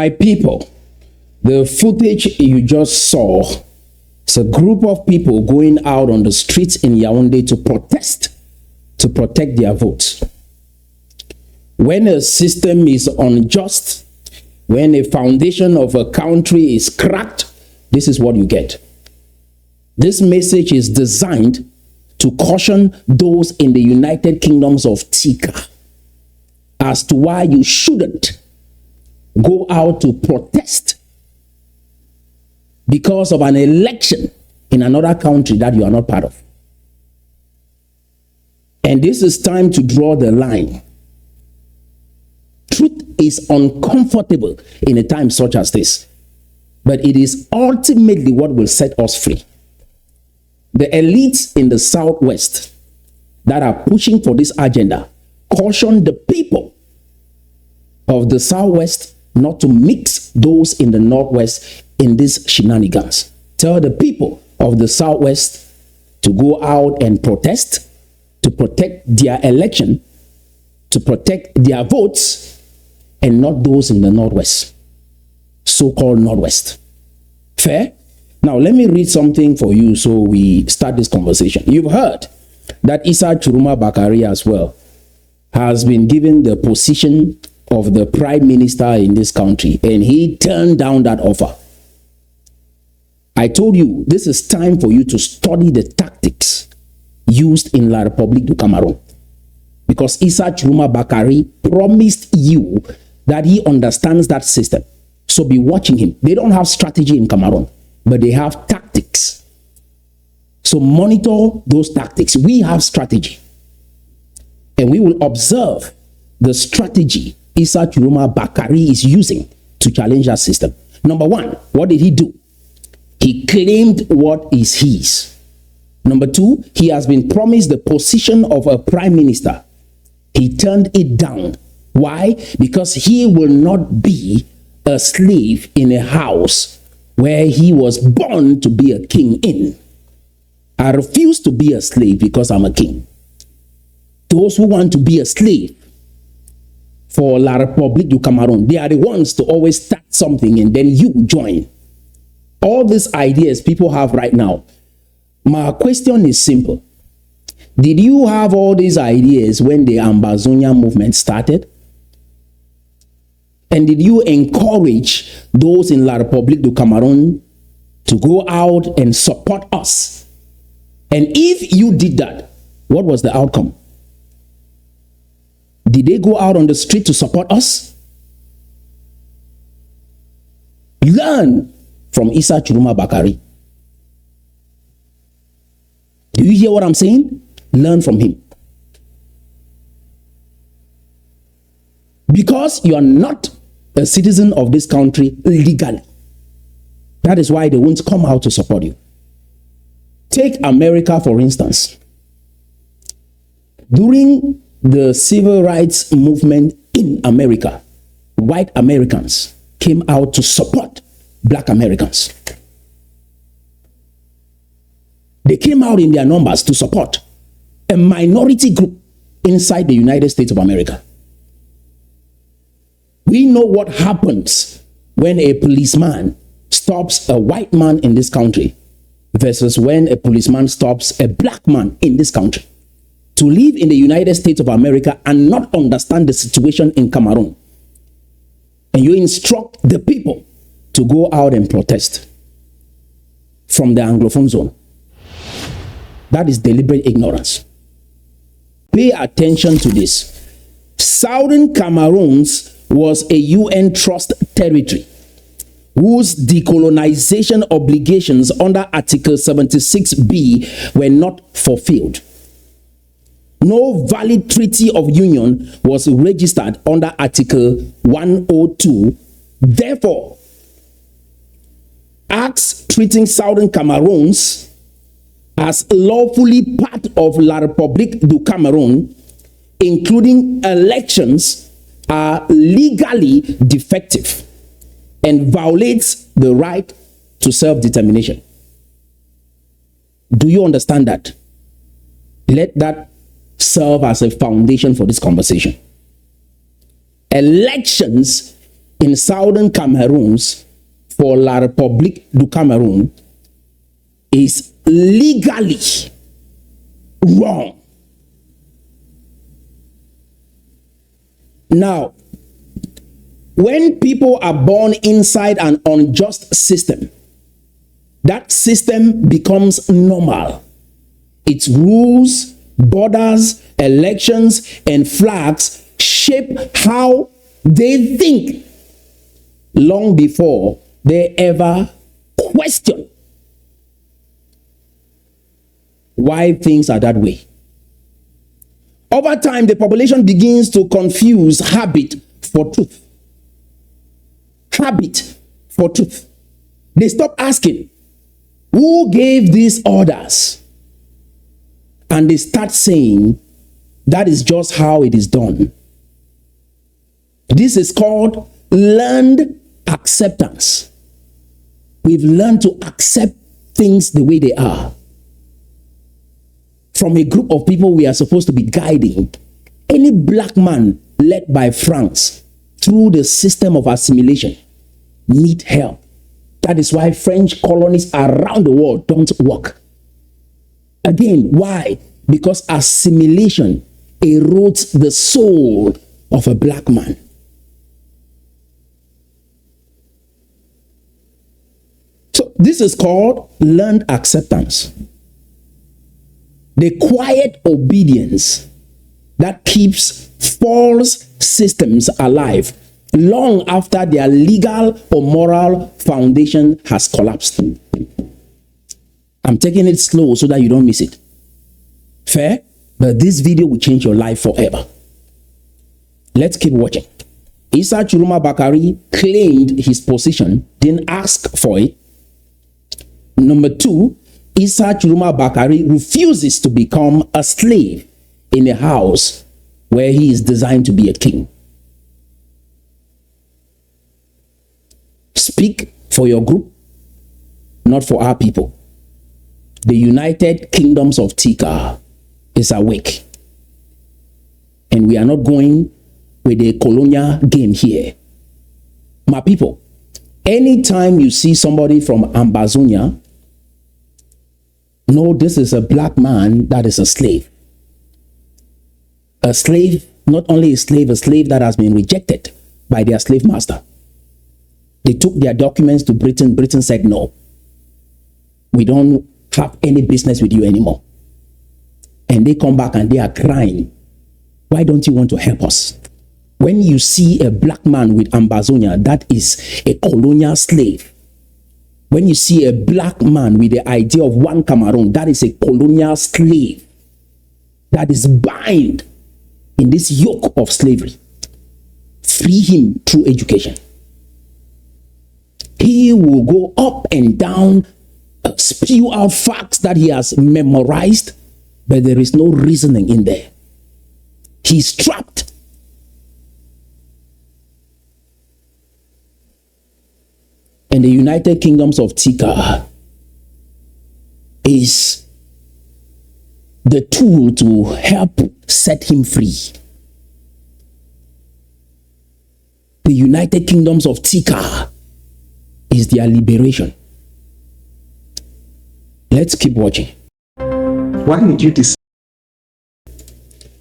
My people, the footage you just saw is a group of people going out on the streets in Yaoundé to protest, to protect their votes. When a system is unjust, when a foundation of a country is cracked, this is what you get. This message is designed to caution those in the United Kingdoms of Tikar as to why you shouldn't go out to protest because of an election in another country that you are not part of. And this is time to draw the line. Truth is uncomfortable in a time such as this, but it is ultimately what will set us free. The elites in the Southwest that are pushing for this agenda caution the people of the Southwest not to mix those in the Northwest in these shenanigans. Tell the people of the Southwest to go out and protest, to protect their election, to protect their votes, and not those in the Northwest, so-called Northwest. Fair? Now, let me read something for you so we start this conversation. You've heard that Issa Churuma Bakari as well has been given the position of the prime minister in this country, and he turned down that offer. I told you, this is time for you to study the tactics used in La République du Cameroon, because Issa Churuma Bakari promised you that he understands that system. So be watching him. They don't have strategy in Cameroon, but they have tactics. So monitor those tactics. We have strategy, and we will observe the strategy Issa Churuma Bakari is using to challenge that system. Number one, what did he do? He claimed what is his. Number two, he has been promised the position of a prime minister. He turned it down. Why? Because he will not be a slave in a house where he was born to be a king in. I refuse to be a slave because I'm a king. Those who want to be a slave for La République du Cameroon, they are the ones to always start something and then you join. All these ideas people have right now. My question is simple. Did you have all these ideas when the Ambazonia movement started? And did you encourage those in La République du Cameroon to go out and support us? And if you did that, what was the outcome? Did they go out on the street to support us? Learn from Issa Churuma Bakari. Do you hear what I'm saying? Learn from him. Because you are not a citizen of this country legally. That is why they won't come out to support you. Take America, for instance. During the civil rights movement in America, white Americans came out to support black Americans. They came out in their numbers to support a minority group inside the United States of America. We know what happens when a policeman stops a white man in this country versus when a policeman stops a black man in this country. To live in the United States of America and not understand the situation in Cameroon, and you instruct the people to go out and protest from the Anglophone zone. That is deliberate ignorance. Pay attention to this. Southern Cameroons was a UN trust territory whose decolonization obligations under Article 76B were not fulfilled. No valid treaty of union was registered under Article 102. Therefore, acts treating Southern Cameroons as lawfully part of La République du Cameroon, including elections, are legally defective and violates the right to self-determination. Do you understand that? Let that serve as a foundation for this conversation. Elections in southern Cameroons for La République du Cameroon is legally wrong. Now, when people are born inside an unjust system, that system becomes normal. Its rules, borders, elections, and flags shape how they think long before they ever question why things are that way. Over time, the population begins to confuse habit for truth. Habit for truth. They stop asking, who gave these orders? And they start saying, that is just how it is done. This is called learned acceptance. We've learned to accept things the way they are. From a group of people we are supposed to be guiding, any black man led by France through the system of assimilation need help. That is why French colonies around the world don't work. Again, why? Because assimilation erodes the soul of a black man. So this is called learned acceptance. The quiet obedience that keeps false systems alive long after their legal or moral foundation has collapsed. I'm taking it slow so that you don't miss it. Fair? But this video will change your life forever. Let's keep watching. Issa Chiroma Bakari claimed his position, didn't ask for it. Number two, Issa Chiroma Bakari refuses to become a slave in a house where he is designed to be a king. Speak for your group, not for our people. The United Kingdoms of Tikar is awake. And we are not going with a colonial game here. My people, anytime you see somebody from Ambazonia, no, this is a black man that is a slave. A slave, not only a slave that has been rejected by their slave master. They took their documents to Britain. Britain said, no, we don't have any business with you anymore. And they come back and they are crying. Why don't you want to help us? When you see a black man with Ambazonia, that is a colonial slave. When you see a black man with the idea of one Cameroon, that is a colonial slave that is bound in this yoke of slavery. Free him through education. He will go up and down, spew out facts that he has memorized, but there is no reasoning in there. He's trapped. And the United Kingdoms of Tikar is the tool to help set him free. The United Kingdoms of Tikar is their liberation. Let's keep watching. Why did you decide?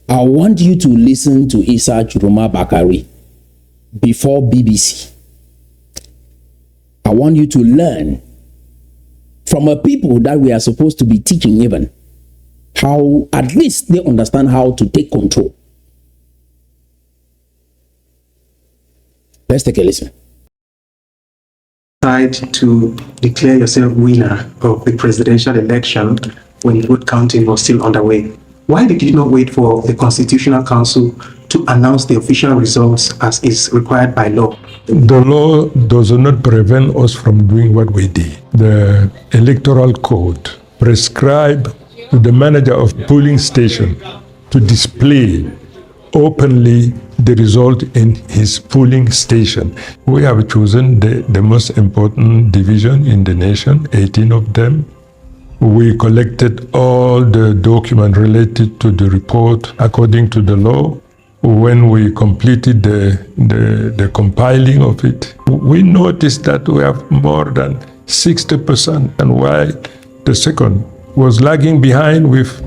I want you to listen to Issa Chiroma Bakari before BBC. I want you to learn from a people that we are supposed to be teaching even how at least they understand how to take control. Let's take a listen. Decide to declare yourself winner of the presidential election when vote counting was still underway. Why did you not wait for the Constitutional Council to announce the official results as is required by law? The law does not prevent us from doing what we did. The Electoral Code prescribes to the manager of polling station to display openly the result in his polling station. We have chosen the most important division in the nation, 18 of them. We collected all the documents related to the report according to the law. when we completed the compiling of it, we noticed that we have more than 60%, and while the second was lagging behind with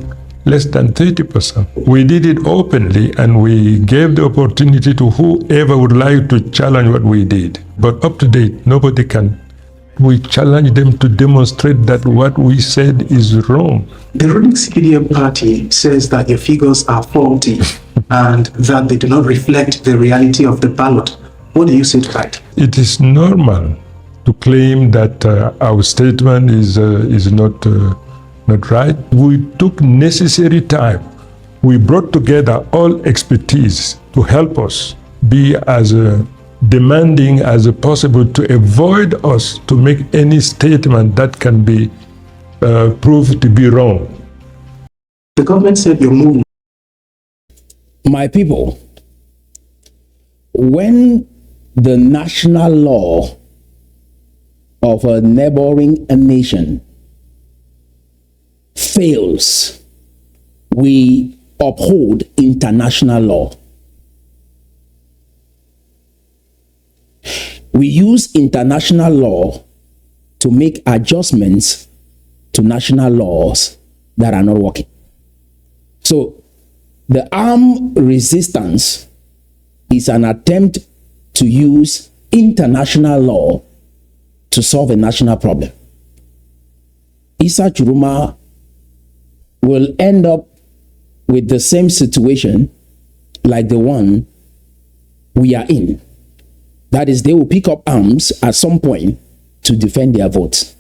less than 30%. We did it openly, and we gave the opportunity to whoever would like to challenge what we did. But up to date, nobody can. We challenge them to demonstrate that what we said is wrong. The ruling CPDM party says that your figures are faulty and that they do not reflect the reality of the ballot. What do you say to that? It is normal to claim that our statement is not right. We took necessary time. We brought together all expertise to help us be as demanding as possible to avoid us to make any statement that can be proved to be wrong. The government said your movement. My people, when the national law of a neighboring nation fails, we uphold international law. We use international law to make adjustments to national laws that are not working. So the armed resistance is an attempt to use international law to solve a national problem. Issa Churuma will end up with the same situation like the one we are in. That is, they will pick up arms at some point to defend their votes.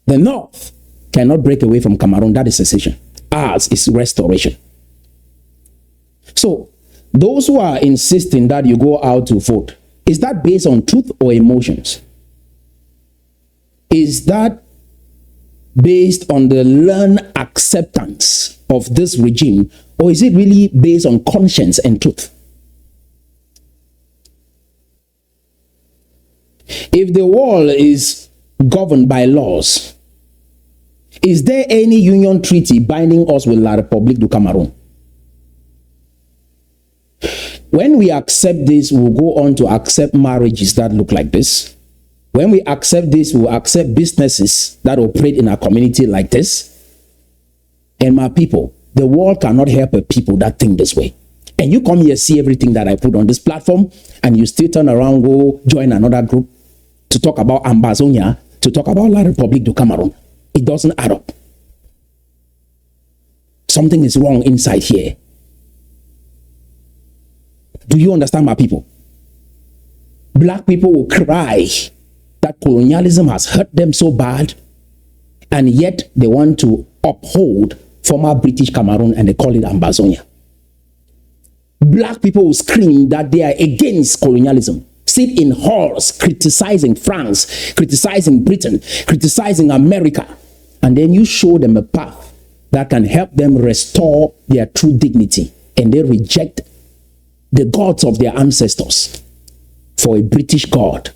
The North cannot break away from Cameroon. That is secession. Ours is restoration. So those who are insisting that you go out to vote, is that based on truth or emotions? Is that based on the learned acceptance of this regime, or is it really based on conscience and truth? If the world is governed by laws, is there any union treaty binding us with La République du Cameroon? When we accept this, we'll go on to accept marriages that look like this. When we accept this, we'll accept businesses that operate in our community like this. And my people, the world cannot help a people that think this way. And you come here, see everything that I put on this platform, and you still turn around, go join another group to talk about Ambazonia, to talk about La République du Cameroon. It doesn't add up. Something is wrong inside here. Do you understand, my people? Black people will cry that colonialism has hurt them so bad, and yet they want to uphold former British Cameroon and they call it Ambazonia. Black people will scream that they are against colonialism, sit in halls criticizing France, criticizing Britain, criticizing America, and then you show them a path that can help them restore their true dignity, and they reject the gods of their ancestors for a British god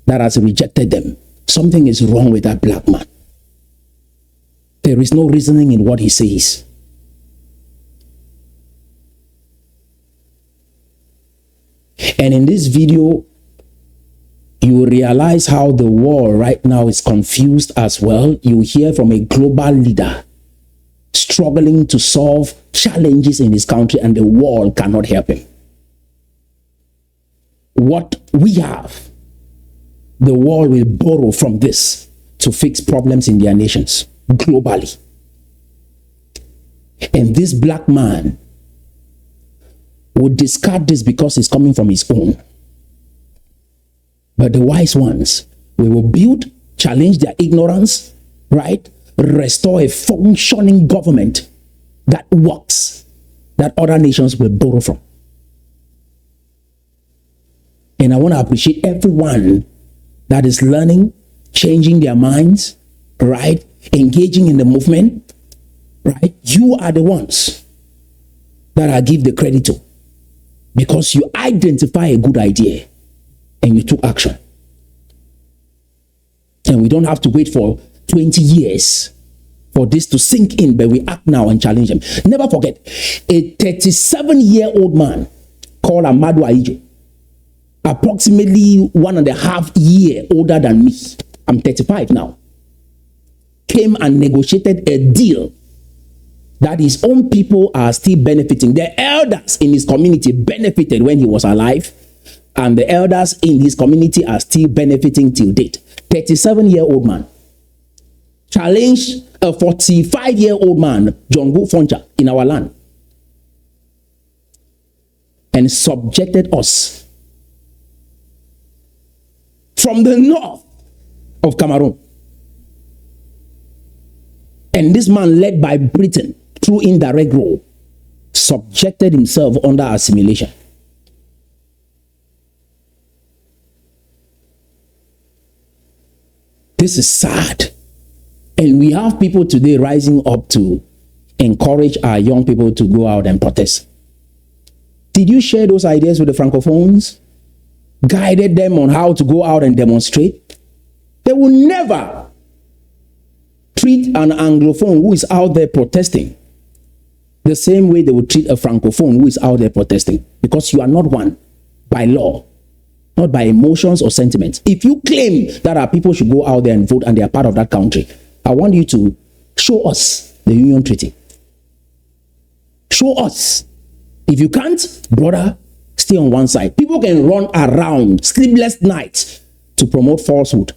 that has rejected them. Something is wrong with that black man. There is no reasoning in what he says. And in this video, you will realize how the world right now is confused as well. You hear from a global leader struggling to solve challenges in his country, and the world cannot help him. What we have, the world will borrow from this to fix problems in their nations globally. And this black man would discard this because it's coming from his own. But the wise ones, we will build, challenge their ignorance, right? Restore a functioning government that works, that other nations will borrow from. And I want to appreciate everyone that is learning, changing their minds, right? Engaging in the movement, right? You are the ones that I give the credit to, because you identify a good idea and you took action. And we don't have to wait for 20 years for this to sink in, but we act now and challenge them. Never forget, a 37-year-old man called Amadou Ahijo, approximately 1.5 years older than me, I'm 35 now, came and negotiated a deal that his own people are still benefiting. The elders in his community benefited when he was alive, and the elders in his community are still benefiting till date. 37-year-old man challenged a 45-year-old man, John Go Foncha, in our land, and subjected us from the north of Cameroon. And this man, led by Britain through indirect role, subjected himself under assimilation. This is sad. And we have people today rising up to encourage our young people to go out and protest. Did you share those ideas with the Francophones? Guided them on how to go out and demonstrate? They will never treat an Anglophone who is out there protesting the same way they would treat a Francophone who is out there protesting, because you are not one by law, not by emotions or sentiments. If you claim that our people should go out there and vote and they are part of that country, I want you to show us the Union Treaty. Show us. If you can't, brother, stay on one side. People can run around sleepless nights to promote falsehood.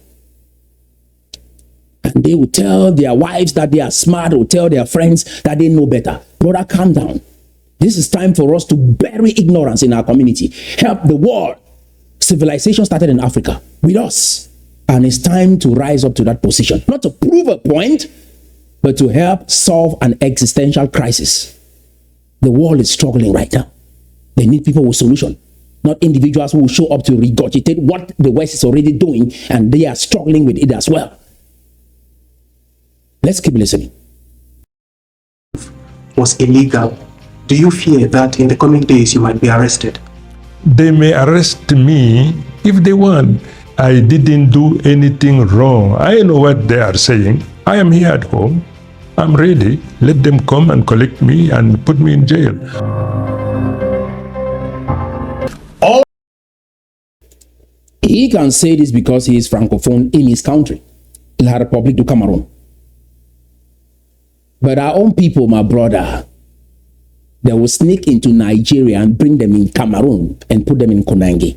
And they will tell their wives that they are smart, or tell their friends that they know better. Brother, calm down. This is time for us to bury ignorance in our community. Help the world. Civilization started in Africa with us. And it's time to rise up to that position. Not to prove a point, but to help solve an existential crisis. The world is struggling right now. They need people with solution, not individuals who will show up to regurgitate what the West is already doing, and they are struggling with it as well. Let's keep listening. Was illegal. Do you fear that in the coming days you might be arrested? They may arrest me if they want. I didn't do anything wrong. I know what they are saying. I am here at home. I'm ready. Let them come and collect me and put me in jail. He can say this because he is Francophone in his country, La République du Cameroon. But our own people, my brother, they will sneak into Nigeria and bring them in Cameroon and put them in Konangi.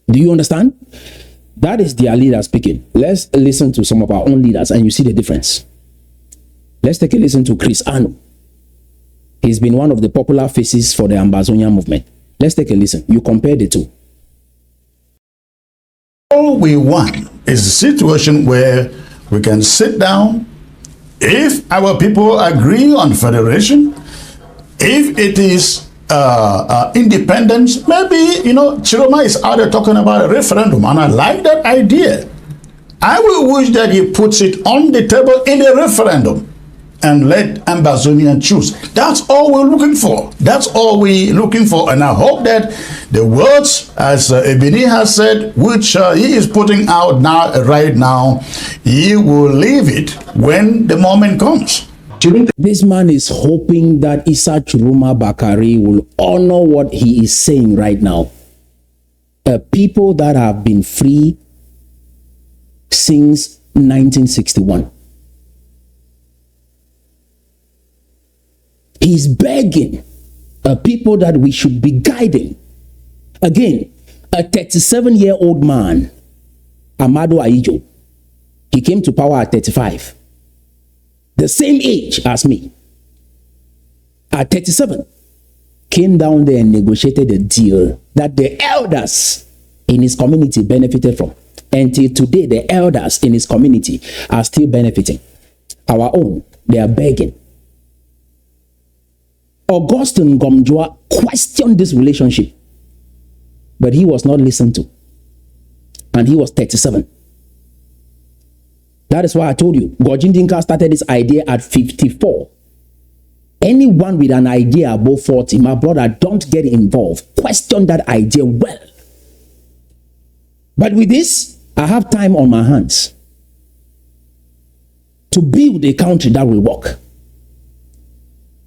Do you understand? That is their leader speaking. Let's listen to some of our own leaders and you see the difference. Let's take a listen to Chris Anu. He's been one of the popular faces for the Ambazonian movement. Let's take a listen. You compare the two. All we want is a situation where we can sit down. If our people agree on federation, if it is independence, maybe, Chiroma is out there talking about a referendum, and I like that idea. I will wish that he puts it on the table in a referendum and let Ambazonian choose. That's all we're looking for. That's all we're looking for. And I hope that the words, as Ebony has said, which he is putting out now, right now, he will leave it when the moment comes. This man is hoping that Issa Chiroma Bakari will honor what he is saying right now. A people that have been free since 1961. He's begging a people that we should be guiding. Again, a 37-year-old man, Amadou Ahijo, he came to power at 35. The same age as me. At 37, came down there and negotiated a deal that the elders in his community benefited from. Until today, the elders in his community are still benefiting. Our own, they are begging. Augustine Gomjoa questioned this relationship, but he was not listened to. And he was 37. That is why I told you, Gojin Dinka started this idea at 54. Anyone with an idea above 40, my brother, don't get involved. Question that idea well. But with this, I have time on my hands to build a country that will work.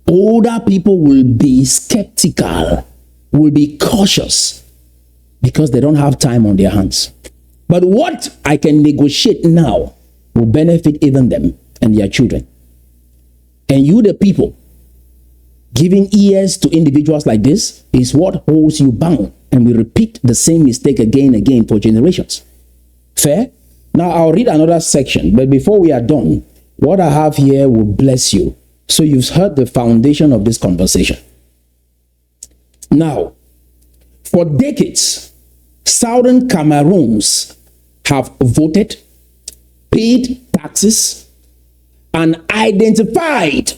Older people will be skeptical, will be cautious because they don't have time on their hands. But what I can negotiate now will benefit even them and their children. And you, the people, giving ears to individuals like this is what holds you bound. And we repeat the same mistake again and again for generations. Fair? Now I'll read another section, but before we are done, what I have here will bless you. So you've heard the foundation of this conversation. Now, for decades, Southern Cameroons have voted, paid taxes, and identified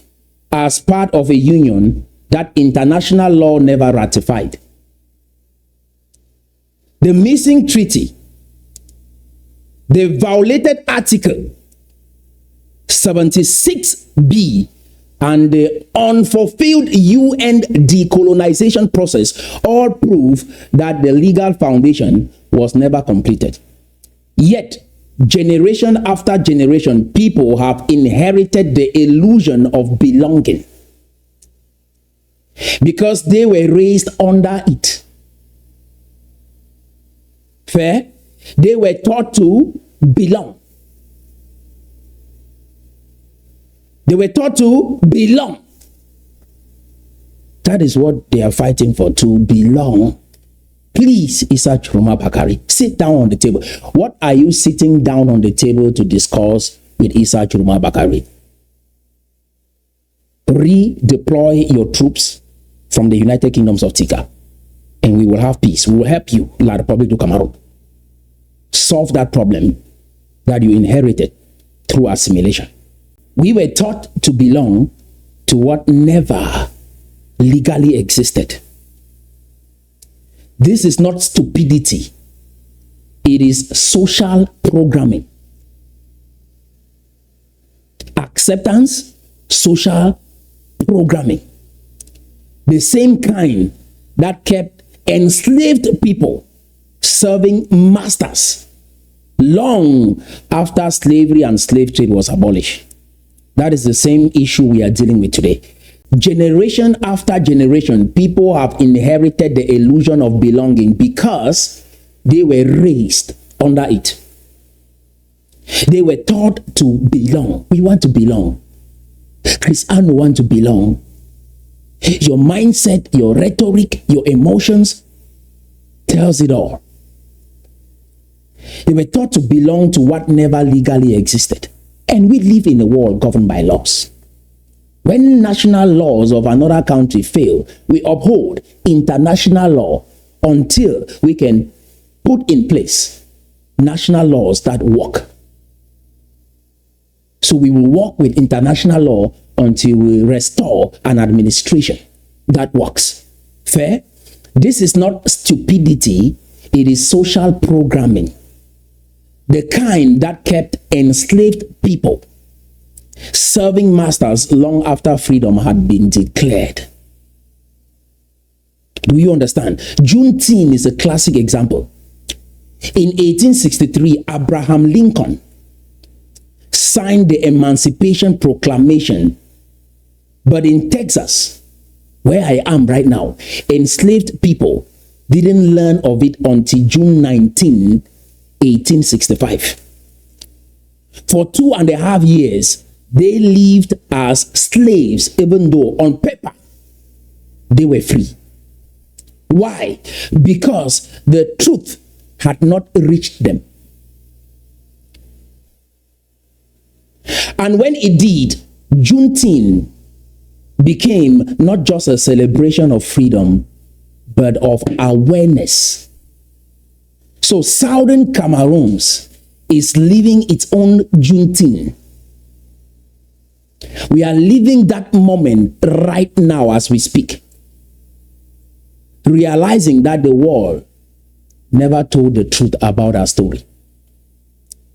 as part of a union that international law never ratified. The missing treaty, the violated Article 76B, and the unfulfilled UN decolonization process all prove that the legal foundation was never completed. Yet, generation after generation, people have inherited the illusion of belonging because they were raised under it. Fair? They were taught to belong. They were taught to belong. That is what they are fighting for, to belong. Please, Issa Chiroma Bakari, sit down on the table. What are you sitting down on the table to discuss with Issa Chiroma Bakari? Redeploy your troops from the United Kingdoms of Tikar, and we will have peace. We will help you, La Republic of Cameroon, solve that problem that you inherited through assimilation. We were taught to belong to what never legally existed. This is not stupidity. It is social programming. Acceptance, social programming. The same kind that kept enslaved people serving masters long after slavery and slave trade was abolished. That is the same issue we are dealing with today. Generation after generation, people have inherited the illusion of belonging because they were raised under it. They were taught to belong. We want to belong. Christians want to belong. Your mindset, your rhetoric, your emotions tells it all. They were taught to belong to what never legally existed. And we live in a world governed by laws. When national laws of another country fail, we uphold international law until we can put in place national laws that work. So we will work with international law until we restore an administration that works. Fair? This is not stupidity, it is social programming. The kind that kept enslaved people serving masters long after freedom had been declared. Do you understand? Juneteenth is a classic example. In 1863, Abraham Lincoln signed the Emancipation Proclamation. But in Texas, where I am right now, enslaved people didn't learn of it until June 19, 1865. For 2.5 years, they lived as slaves, even though on paper they were free. Why? Because the truth had not reached them. And when it did, Juneteenth became not just a celebration of freedom, but of awareness. So Southern Cameroons is living its own Juneteenth. We are living that moment right now as we speak, realizing that the world never told the truth about our story.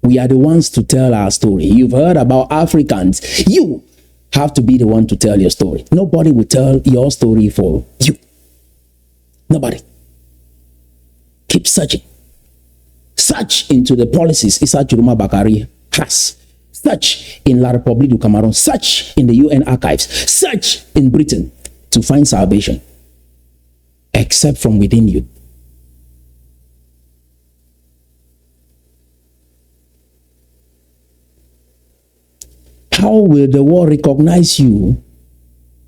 We are the ones to tell our story. You've heard about Africans. You have to be the one to tell your story. Nobody will tell your story for you. Nobody. Keep searching. Search into the policies Issa Chiroma Bakari has. Search in La République du Cameroon. Search in the UN archives. Search in Britain to find salvation, except from within you. How will the world recognize you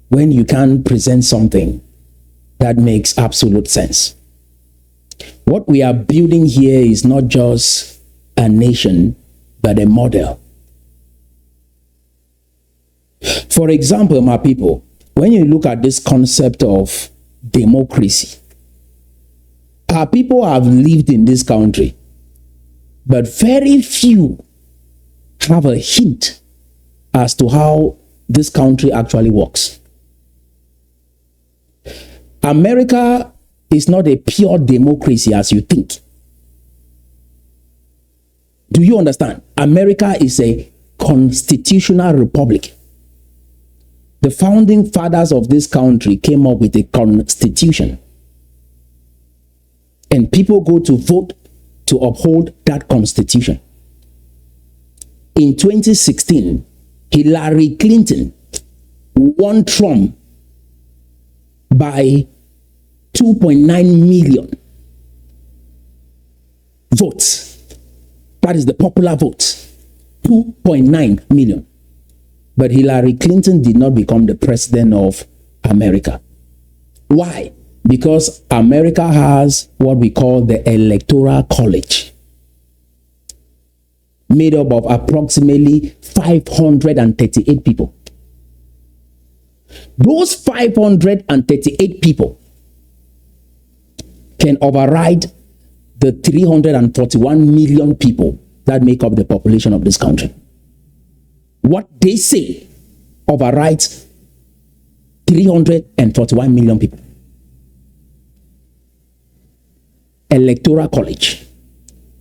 when you can't present something that makes absolute sense? What we are building here is not just a nation, but a model. For example, my people, when you look at this concept of democracy, our people have lived in this country, but very few have a hint as to how this country actually works. America is not a pure democracy as you think. Do you understand? America is a constitutional republic. The founding fathers of this country came up with a constitution. And people go to vote to uphold that constitution. In 2016, Hillary Clinton won Trump by 2.9 million votes. That is the popular vote. 2.9 million. But Hillary Clinton did not become the president of America. Why? Because America has what we call the Electoral College, made up of approximately 538 people. Those 538 people can override the 341 million people that make up the population of this country. What they say overrides 341 million people. Electoral College.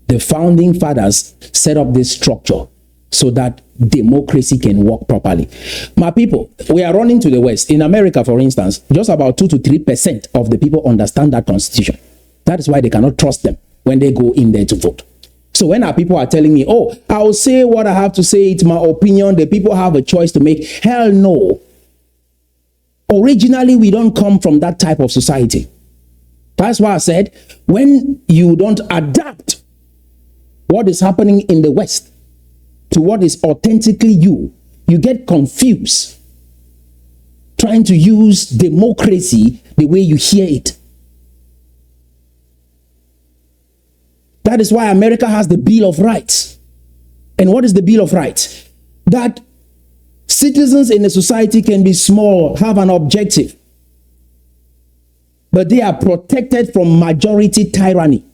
The founding fathers set up this structure so that democracy can work properly. My people, we are running to the West. In America, for instance, just about 2 to 3% of the people understand that constitution. That is why they cannot trust them when they go in there to vote. So when our people are telling me, oh, I'll say what I have to say, it's my opinion, the people have a choice to make. Hell no. Originally, we don't come from that type of society. That's why I said, when you don't adapt what is happening in the West to what is authentically you, you get confused trying to use democracy the way you hear it. That is why America has the Bill of Rights. And what is the Bill of Rights? That citizens in a society can be small, have an objective, but they are protected from majority tyranny,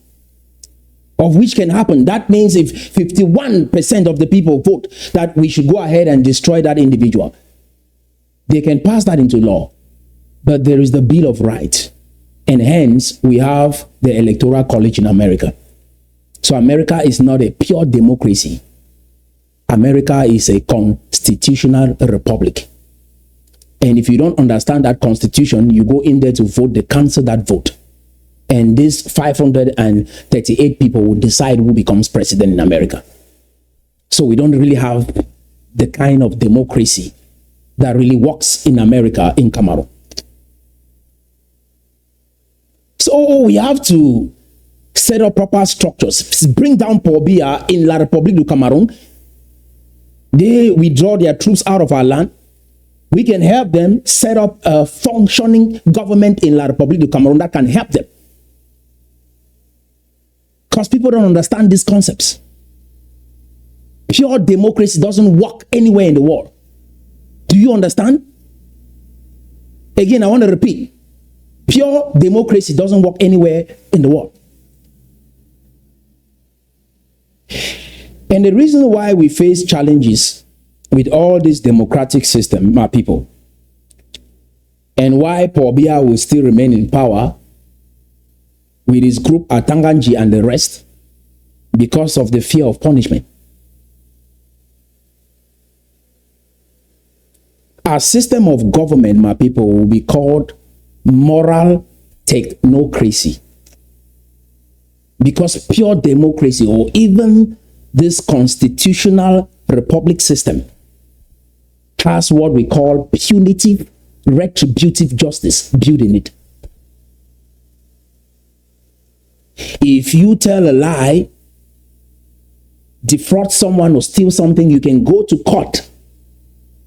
of which can happen. That means if 51% of the people vote that we should go ahead and destroy that individual, they can pass that into law. But there is the Bill of Rights. And hence, we have the Electoral College in America. So America is not a pure democracy. America is a constitutional republic. And if you don't understand that constitution, you go in there to vote, they cancel that vote. And these 538 people will decide who becomes president in America. So we don't really have the kind of democracy that really works in America, in Cameroon. So we have to set up proper structures, bring down Pobia in La République du Cameroon. They withdraw their troops out of our land. We can help them set up a functioning government in La République du Cameroon that can help them. Because people don't understand these concepts. Pure democracy doesn't work anywhere in the world. Do you understand? Again, I want to repeat. Pure democracy doesn't work anywhere in the world. And the reason why we face challenges with all this democratic system, my people, and why Paul Biya will still remain in power with his group Atanganji and the rest, because of the fear of punishment. Our system of government, my people, will be called moral technocracy. Because pure democracy, or even this constitutional republic system, has what we call punitive, retributive justice built in it. If you tell a lie, defraud someone, or steal something, you can go to court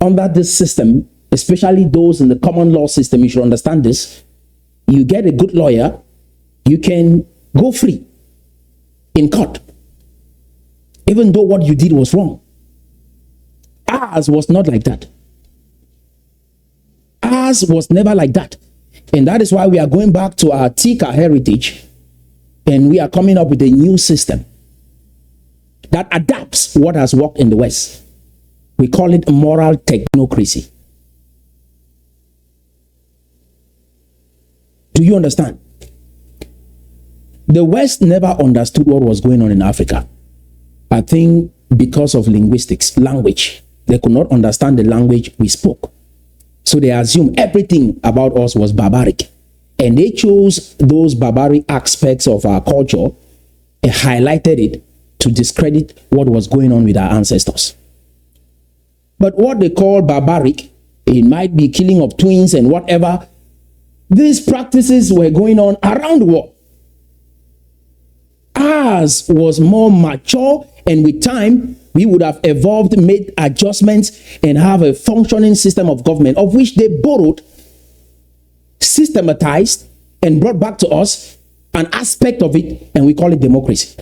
under this system, especially those in the common law system. You should understand this. You get a good lawyer, you can go free in court, even though what you did was wrong. Ours was not like that. Ours was never like that. And that is why we are going back to our Tikar heritage, and we are coming up with a new system that adapts what has worked in the West. We call it moral technocracy. Do you understand? The West never understood what was going on in Africa. I think because of linguistics, language. They could not understand the language we spoke. So they assumed everything about us was barbaric. And they chose those barbaric aspects of our culture and highlighted it to discredit what was going on with our ancestors. But what they call barbaric, it might be killing of twins and whatever, these practices were going on around the world. Ours was more mature, and with time, we would have evolved, made adjustments, and have a functioning system of government, of which they borrowed, systematized, and brought back to us an aspect of it, and we call it democracy.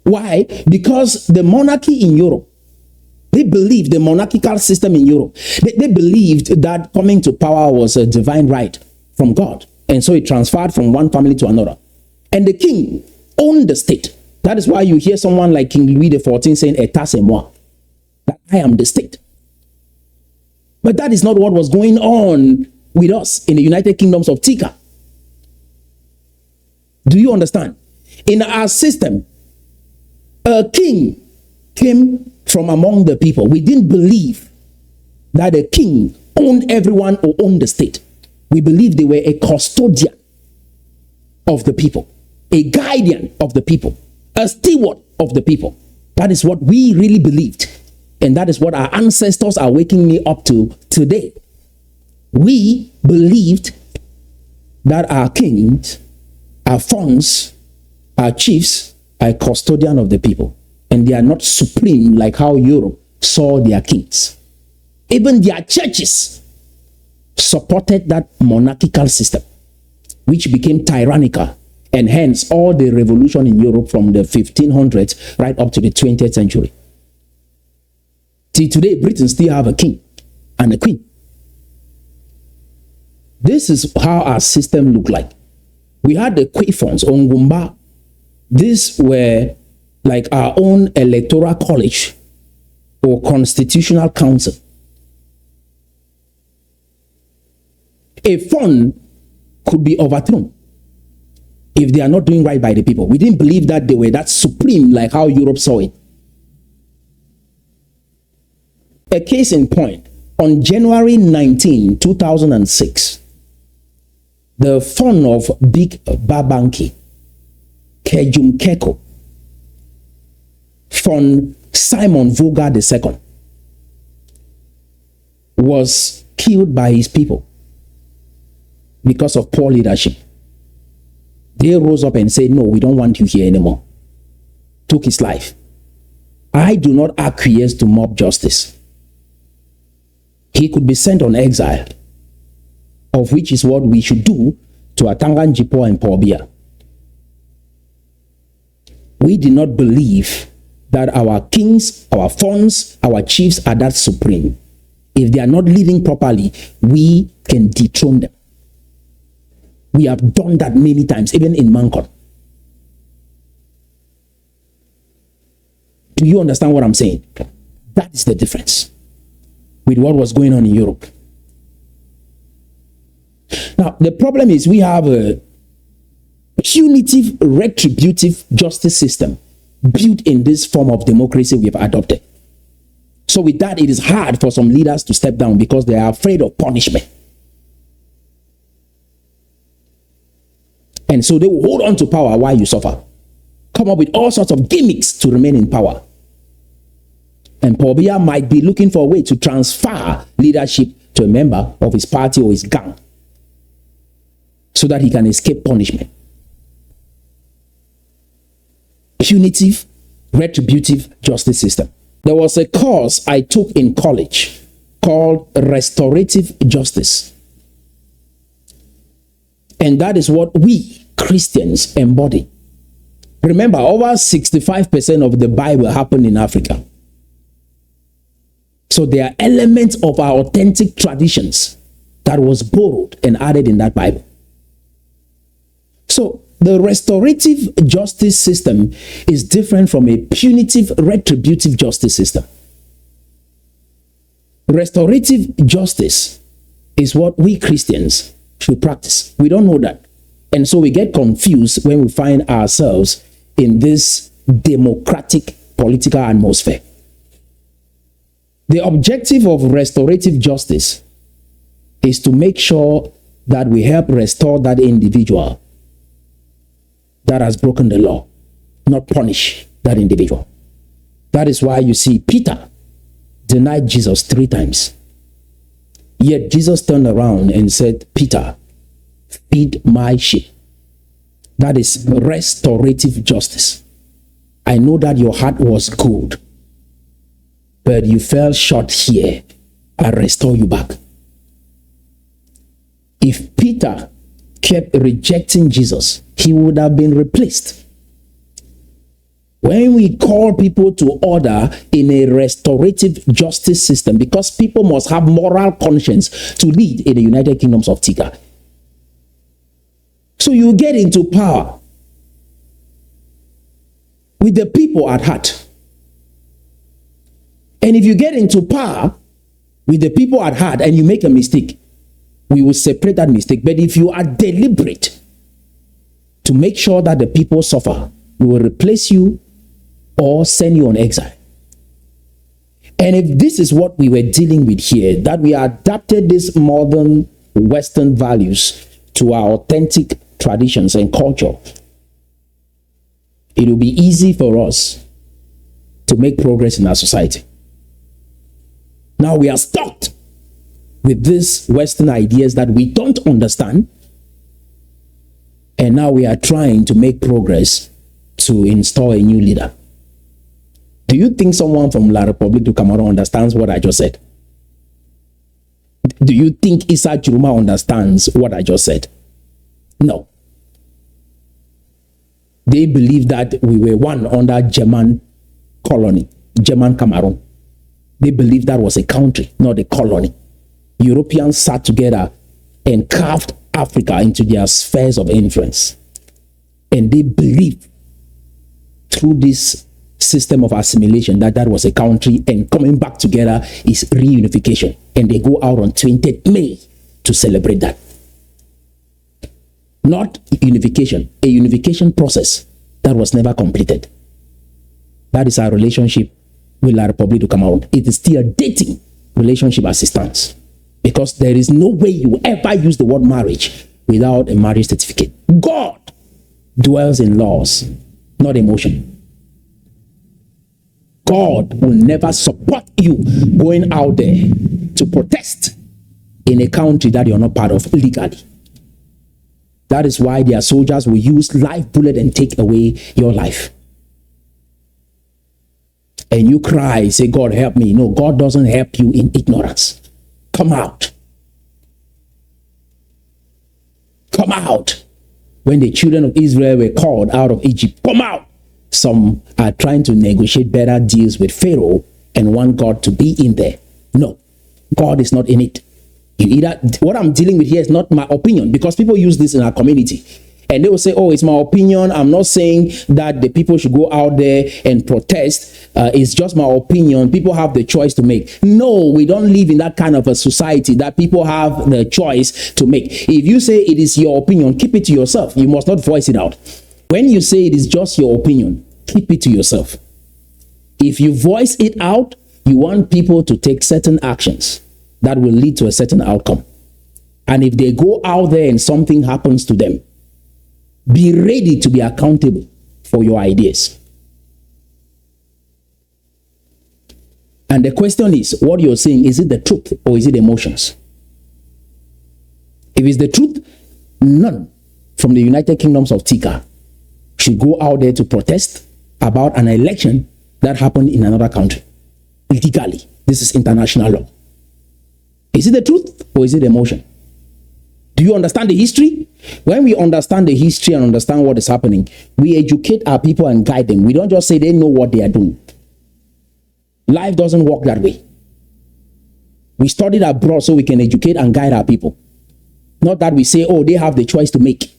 Why? Because the monarchy in Europe, they believed, the monarchical system in Europe, they believed that coming to power was a divine right from God. And so it transferred from one family to another. And the king owned the state. That is why you hear someone like King Louis XIV saying, "État c'est moi," that I am the state. But that is not what was going on with us in the United Kingdoms of Tikar. Do you understand? In our system, a king came from among the people. We didn't believe that a king owned everyone or owned the state. We believed they were a custodian of the people, a guardian of the people, a steward of the people. That is what we really believed. And that is what our ancestors are waking me up to today. We believed that our kings, our fonts, our chiefs are a custodian of the people. And they are not supreme like how Europe saw their kings. Even their churches supported that monarchical system, which became tyrannical, and hence all the revolution in Europe from the 1500s right up to the 20th century. Till today, Britain still have a king and a queen. This is how our system looked like. We had the Kwefons, Ongumba. These were like our own electoral college or constitutional council. A fund could be overthrown if they are not doing right by the people. We didn't believe that they were that supreme like how Europe saw it. A case in point, on January 19, 2006, the fund of Big Babanki, Kejum Keko, from Simon Vogel II, was killed by his people because of poor leadership. They rose up and said, "No, we don't want you here anymore." Took his life. I do not acquiesce to mob justice. He could be sent on exile, of which is what we should do to Atangan Jipo and Pobia. We did not believe that our kings, our fonts, our chiefs are that supreme. If they are not living properly, we can dethrone them. We have done that many times, even in Mankon. Do you understand what I'm saying? That is the difference with what was going on in Europe. Now, the problem is we have a punitive, retributive justice system built in this form of democracy we have adopted. So with that, it is hard for some leaders to step down because they are afraid of punishment. And so they will hold on to power while you suffer. Come up with all sorts of gimmicks to remain in power. And Paul Biya might be looking for a way to transfer leadership to a member of his party or his gang so that he can escape punishment. Punitive, retributive justice system. There was a course I took in college called restorative justice. And that is what we Christians embody. Remember, over 65% of the Bible happened in Africa. So there are elements of our authentic traditions that was borrowed and added in that Bible. So the restorative justice system is different from a punitive retributive justice system. Restorative justice is what we Christians should practice. We don't know that. And so we get confused when we find ourselves in this democratic political atmosphere. The objective of restorative justice is to make sure that we help restore that individual that has broken the law, not punish that individual. That is why you see Peter denied Jesus 3 times. Yet Jesus turned around and said, Peter, feed my sheep. That is restorative justice. I know that your heart was good, but you fell short here. I restore you back. If Peter kept rejecting Jesus, he would have been replaced. When we call people to order in a restorative justice system, because people must have moral conscience to lead in the United Kingdoms of Tikar. So you get into power with the people at heart. And if you get into power with the people at heart and you make a mistake, we will separate that mistake. But if you are deliberate to make sure that the people suffer, we will replace you or send you on exile. And if this is what we were dealing with here, that we adapted these modern Western values to our authentic traditions and culture, it will be easy for us to make progress in our society. Now we are stuck with these Western ideas that we don't understand, and now we are trying to make progress to install a new leader. Do you think someone from La République du Cameroon understands what I just said? Do you think Issa Chiruma understands what I just said? No. They believe that we were one under German colony, German Cameroon. They believe that was a country, not a colony. Europeans sat together and carved Africa into their spheres of influence. And they believe through this system of assimilation that that was a country, and coming back together is reunification. And they go out on 20th May to celebrate that. Not unification, a unification process that was never completed. That is our relationship with La République du Cameroon. It is still a dating relationship as it stands, because there is no way you ever use the word marriage without a marriage certificate. God dwells in laws, not emotion. God will never support you going out there to protest in a country that you're not part of legally. That is why their soldiers will use live bullet and take away your life. And you cry, say, God help me. No, God doesn't help you in ignorance. Come out. Come out. When the children of Israel were called out of Egypt, come out. Some are trying to negotiate better deals with Pharaoh and want God to be in there. No, God is not in it. What I'm dealing with here is not my opinion, because people use this in our community. And they will say, oh, it's my opinion. I'm not saying that the people should go out there and protest. It's just my opinion. People have the choice to make. No, we don't live in that kind of a society that people have the choice to make. If you say it is your opinion, keep it to yourself. You must not voice it out. When you say it is just your opinion, keep it to yourself. If you voice it out, you want people to take certain actions that will lead to a certain outcome. And if they go out there and something happens to them, Be ready to be accountable for your ideas. And the question is, what you're saying, is it the truth or is it emotions? If it's the truth, none from the United Kingdoms of Tikar should go out there to protest about an election that happened in another country. Legally, this is international law. Is it the truth or is it emotion? Do you understand the history? When we understand the history and understand what is happening, we educate our people and guide them. We don't just say they know what they are doing. Life doesn't work that way. We studied abroad so we can educate and guide our people. Not that we say, oh, they have the choice to make,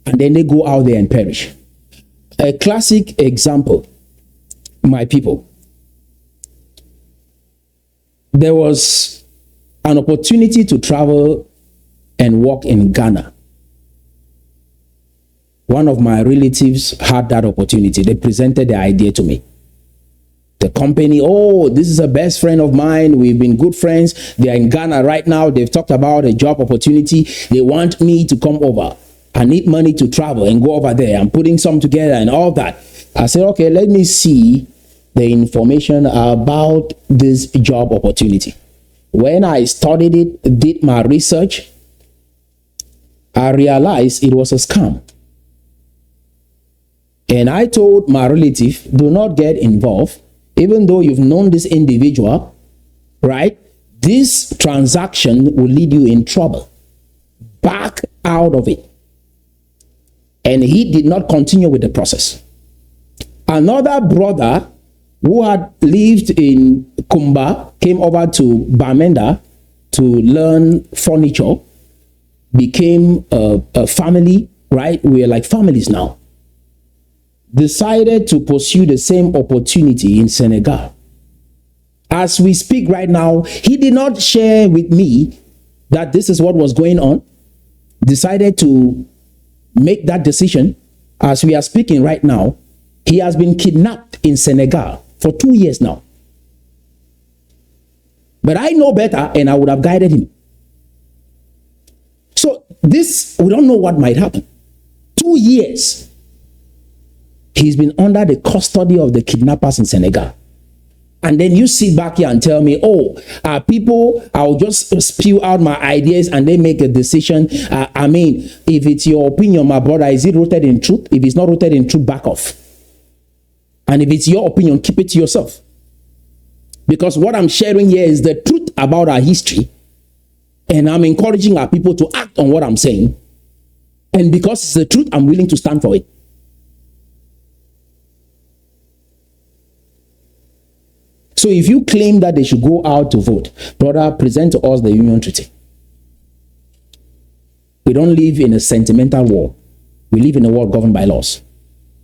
and then they go out there and perish. A classic example, my people. There was an opportunity to travel and work in Ghana. One of my relatives had that opportunity. They presented the idea to me. The company, oh, this is a best friend of mine. We've been good friends. They are in Ghana right now. They've talked about a job opportunity. They want me to come over. I need money to travel and go over there. I'm putting some together and all that. I said, okay, let me see the information about this job opportunity. When I studied it, did my research, I realized it was a scam. And I told my relative, do not get involved. Even though you've known this individual, right? This transaction will lead you in trouble. Back out of it. And he did not continue with the process. Another brother who had lived in Kumba came over to Bamenda to learn furniture, became a family, right? We are like families now. Decided to pursue the same opportunity in Senegal. As we speak right now, he did not share with me that this is what was going on. Decided to make that decision. As we are speaking right now, he has been kidnapped in Senegal for 2 years now. But I know better and I would have guided him. So this, we don't know what might happen. 2 years. He's been under the custody of the kidnappers in Senegal. And then you sit back here and tell me, oh, people, I'll just spew out my ideas and they make a decision. I mean, if it's your opinion, my brother, is it rooted in truth? If it's not rooted in truth, back off. And if it's your opinion, keep it to yourself. Because what I'm sharing here is the truth about our history. And I'm encouraging our people to act on what I'm saying. And because it's the truth, I'm willing to stand for it. So if you claim that they should go out to vote, brother, present to us the Union Treaty. We don't live in a sentimental world. We live in a world governed by laws.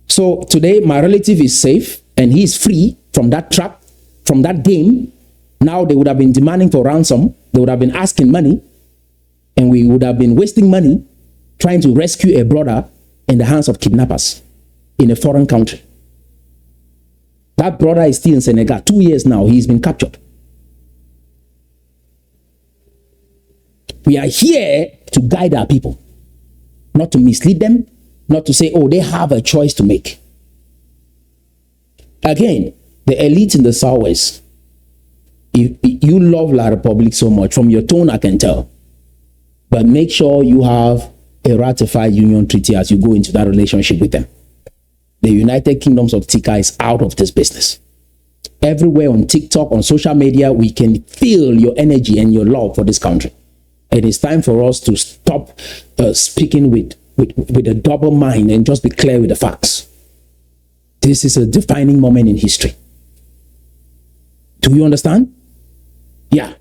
So today, my relative is safe and he is free from that trap, from that game. Now they would have been demanding for ransom. They would have been asking money. And we would have been wasting money trying to rescue a brother in the hands of kidnappers in a foreign country. That brother is still in Senegal. 2 years now, he's been captured. We are here to guide our people, not to mislead them, not to say, oh, they have a choice to make. Again, the elite in the Southwest, you love La Republique so much. From your tone, I can tell. But make sure you have a ratified Union Treaty as you go into that relationship with them. The United Kingdoms of Tikar is out of this business. Everywhere on TikTok, on social media, we can feel your energy and your love for this country. It is time for us to stop speaking with a double mind and just be clear with the facts. This is a defining moment in history. Do you understand? Yeah.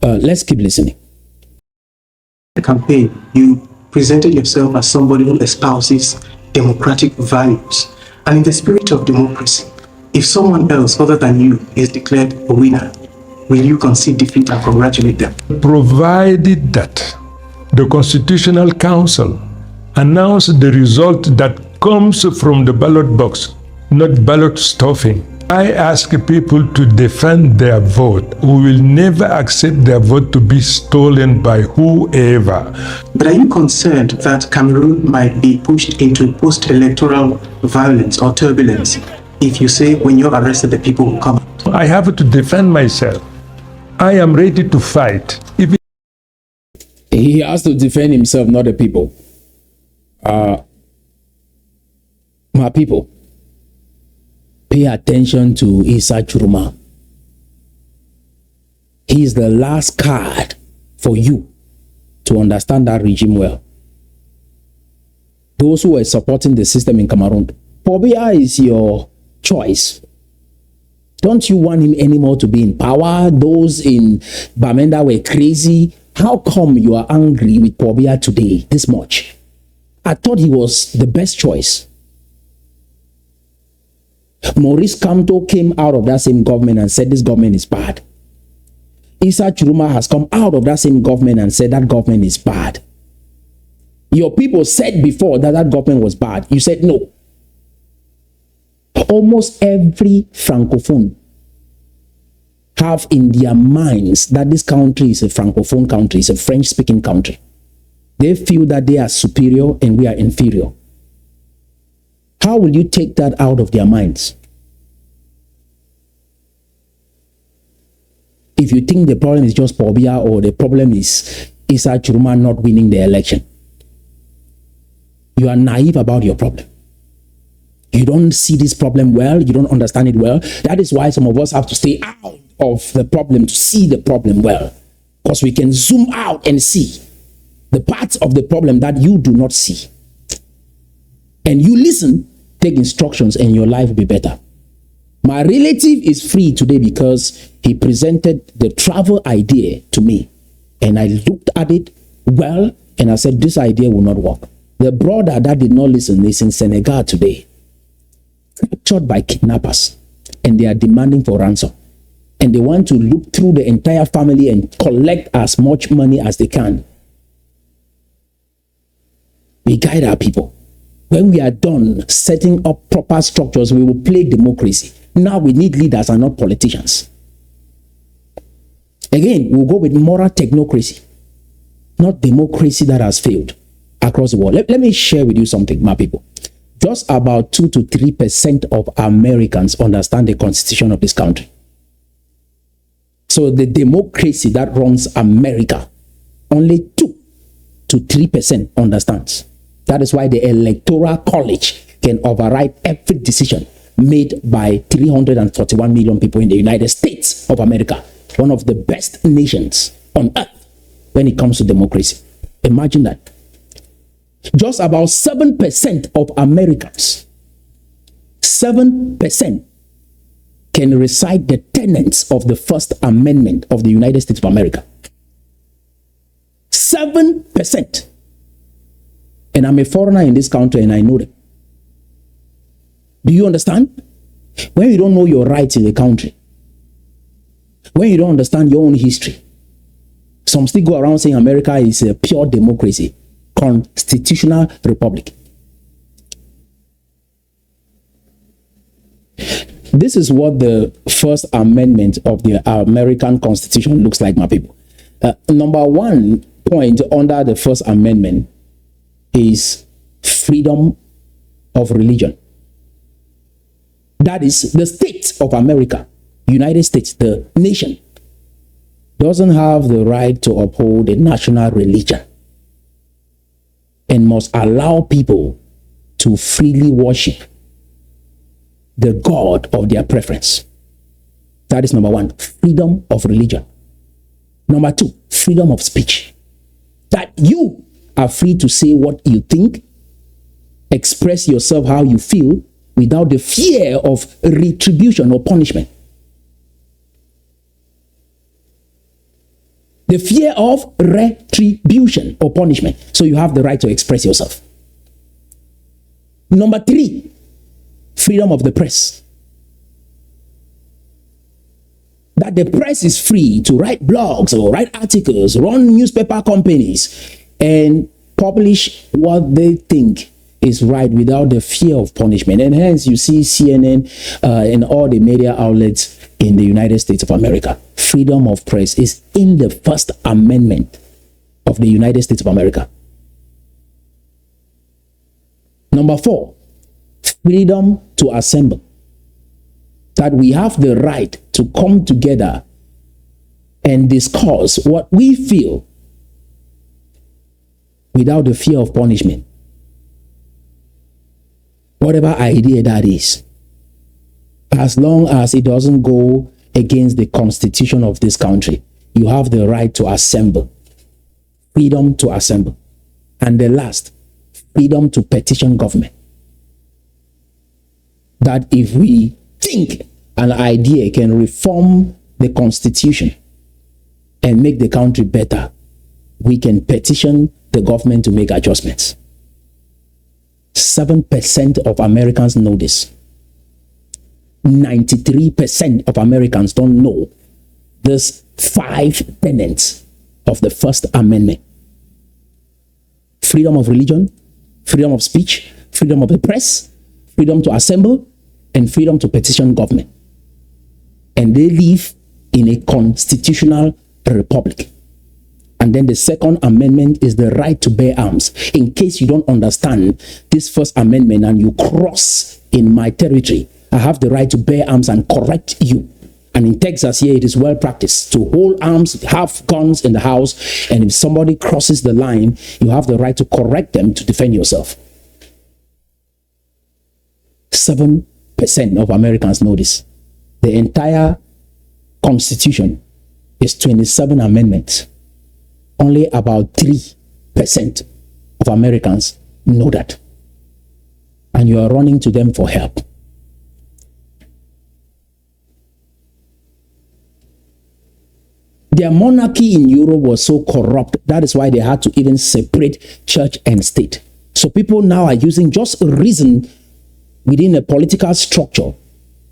Let's keep listening. The campaign, you presented yourself as somebody who espouses democratic values. And in the spirit of democracy, if someone else other than you is declared a winner, will you concede defeat and congratulate them? Provided that the Constitutional Council announce the result that comes from the ballot box, not ballot stuffing. I ask people to defend their vote. We will never accept their vote to be stolen by whoever. But are you concerned that Cameroon might be pushed into post-electoral violence or turbulence if you say when you're arrested the people will come? I have to defend myself. I am ready to fight. If he has to defend himself, not the people. My people, pay attention to Issa Churuma. He is the last card for you to understand that regime well. Those who are supporting the system in Cameroon, Pobia is your choice. Don't you want him anymore to be in power? Those in Bamenda were crazy. How come you are angry with Pobia today this much? I thought he was the best choice. Maurice Kamto came out of that same government and said this government is bad. Issa Churuma has come out of that same government and said that government is bad. Your people said before that that government was bad. You said no. Almost every Francophone have in their minds that this country is a Francophone country, it's a French-speaking country. They feel that they are superior and we are inferior. How will you take that out of their minds? If you think the problem is just Pobia or the problem is Issa Churuma not winning the election, you are naive about your problem. You don't see this problem well, you don't understand it well. That is why some of us have to stay out of the problem to see the problem well. Because we can zoom out and see the parts of the problem that you do not see. And you listen, take instructions, and your life will be better. My relative is free today because he presented the travel idea to me. And I looked at it well, and I said, this idea will not work. The brother that did not listen is in Senegal today, captured by kidnappers, and they are demanding for ransom. And they want to look through the entire family and collect as much money as they can. We guide our people. When we are done setting up proper structures, we will play democracy. Now we need leaders and not politicians. Again, we'll go with moral technocracy, not democracy that has failed across the world. Let me share with you something, my people. Just about 2 to 3% of Americans understand the constitution of this country. So the democracy that runs America, only 2 to 3% understands. That is why the Electoral College can override every decision made by 341 million people in the United States of America, one of the best nations on earth when it comes to democracy. Imagine that. Just about 7% of Americans, 7% can recite the tenets of the First Amendment of the United States of America. 7%. And I'm a foreigner in this country and I know them. Do you understand? When you don't know your rights in the country, when you don't understand your own history, some still go around saying America is a pure democracy, constitutional republic. This is what the First Amendment of the American Constitution looks like, my people. Number 1 point under the First Amendment is freedom of religion. That is, the state of America, United States, the nation, doesn't have the right to uphold a national religion and must allow people to freely worship the God of their preference. That is number 1, freedom of religion. Number 2, freedom of speech. That you are free to say what you think, express yourself how you feel without the fear of retribution or punishment. The fear of retribution or punishment. So you have the right to express yourself. Number 3, freedom of the press. That the press is free to write blogs or write articles, run newspaper companies, and publish what they think is right without the fear of punishment. And hence you see CNN and all the media outlets in the United States of America. Freedom of press is in the First Amendment of the United States of America. Number 4, freedom to assemble. That we have the right to come together and discuss what we feel without the fear of punishment. Whatever idea that is, as long as it doesn't go against the constitution of this country, you have the right to assemble. Freedom to assemble. And the last, freedom to petition government. That if we think an idea can reform the constitution and make the country better, we can petition the government to make adjustments. 7% of Americans know this. 93% of Americans don't know this 5 tenets of the First Amendment. Freedom of religion, freedom of speech, freedom of the press, freedom to assemble, and freedom to petition government. And they live in a constitutional republic. And then the Second Amendment is the right to bear arms. In case you don't understand this First Amendment and you cross in my territory, I have the right to bear arms and correct you. And in Texas here, it is well practiced to hold arms, have guns in the house. And if somebody crosses the line, you have the right to correct them to defend yourself. 7% of Americans know this. The entire Constitution is 27 amendments. Only about 3% of Americans know that. And you are running to them for help. Their monarchy in Europe was so corrupt. That is why they had to even separate church and state. So people now are using just reason within a political structure.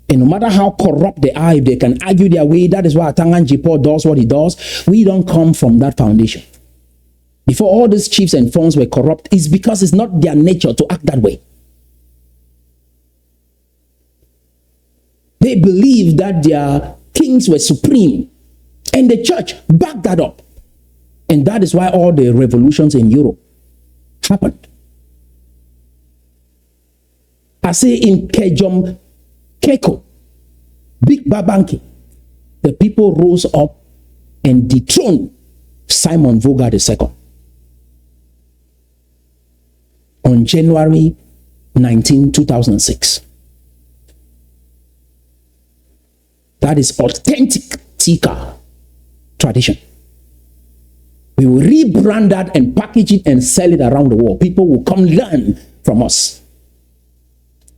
And no matter how corrupt they are, if they can argue their way, that is why Atangan Jipo does what he does. We don't come from that foundation. Before all these chiefs and firms were corrupt, it's because it's not their nature to act that way. They believe that their kings were supreme. And the church backed that up. And that is why all the revolutions in Europe happened. I say in Kejom Keko, Big Babanki, the people rose up and dethroned Simon Vogel II on January 19, 2006. That is authentic Tikar tradition. We will rebrand that and package it and sell it around the world. People will come learn from us.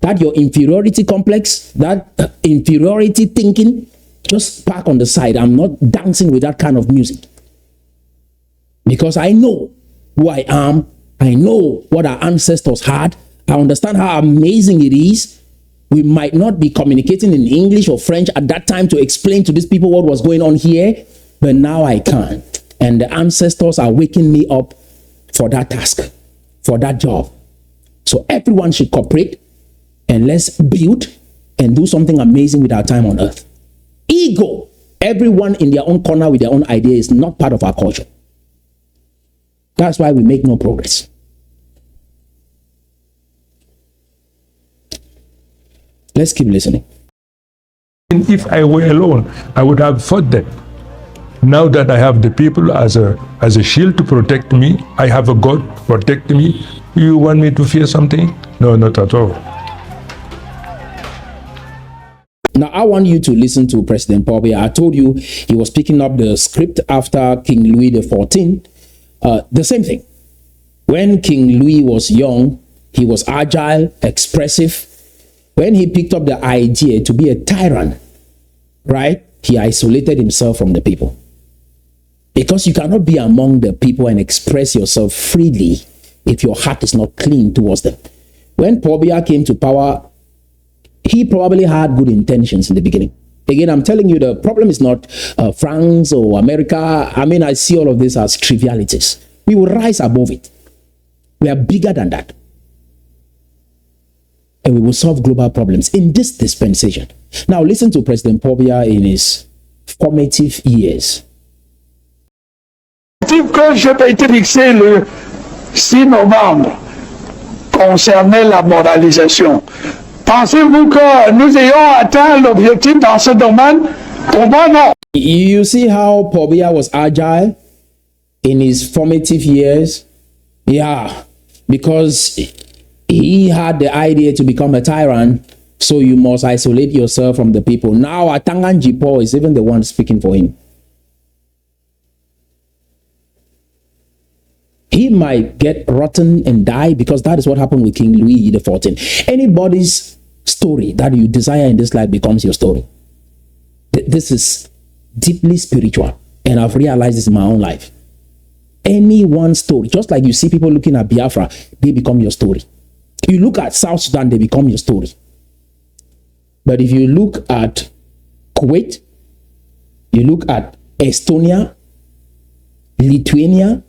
That your inferiority complex, that inferiority thinking, just park on the side. I'm not dancing with that kind of music. Because I know who I am. I know what our ancestors had. I understand how amazing it is. We might not be communicating in English or French at that time to explain to these people what was going on here. But now I can. And the ancestors are waking me up for that task, for that job. So everyone should cooperate. And let's build and do something amazing with our time on earth. Ego, everyone in their own corner with their own idea, is not part of our culture. That's why we make no progress. Let's keep listening. If I were alone, I would have fought them. Now that I have the people as a shield to protect me, I have a God protecting me. You want me to fear something? No, not at all. Now, I want you to listen to President Pobia. I told you he was picking up the script after King Louis XIV. The same thing. When King Louis was young, he was agile, expressive. When he picked up the idea to be a tyrant, right, he isolated himself from the people. Because you cannot be among the people and express yourself freely if your heart is not clean towards them. When Pobia came to power, he probably had good intentions in the beginning. Again, I'm telling you, the problem is not France or America. I mean, I see all of this as trivialities. We will rise above it. We are bigger than that. and we will solve global problems in this dispensation. Now, listen to President Pobia in his formative years. Que je vais été fixé le 6 novembre concernait la moralisation. Pensez-vous que nous ayons atteint l'objectif dans ce domaine? Pour moi, non. You see how Pobia was agile in his formative years? Yeah, because he had the idea to become a tyrant, so you must isolate yourself from the people. Now, Atangan Jipo is even the one speaking for him. He might get rotten and die, because that is what happened with King Louis XIV. Anybody's story that you desire in this life becomes your story. This is deeply spiritual, and I've realized this in my own life. Any one story, just like you see people looking at Biafra, they become your story. You look at South Sudan, they become your story. But if you look at Kuwait, you look at Estonia, Lithuania,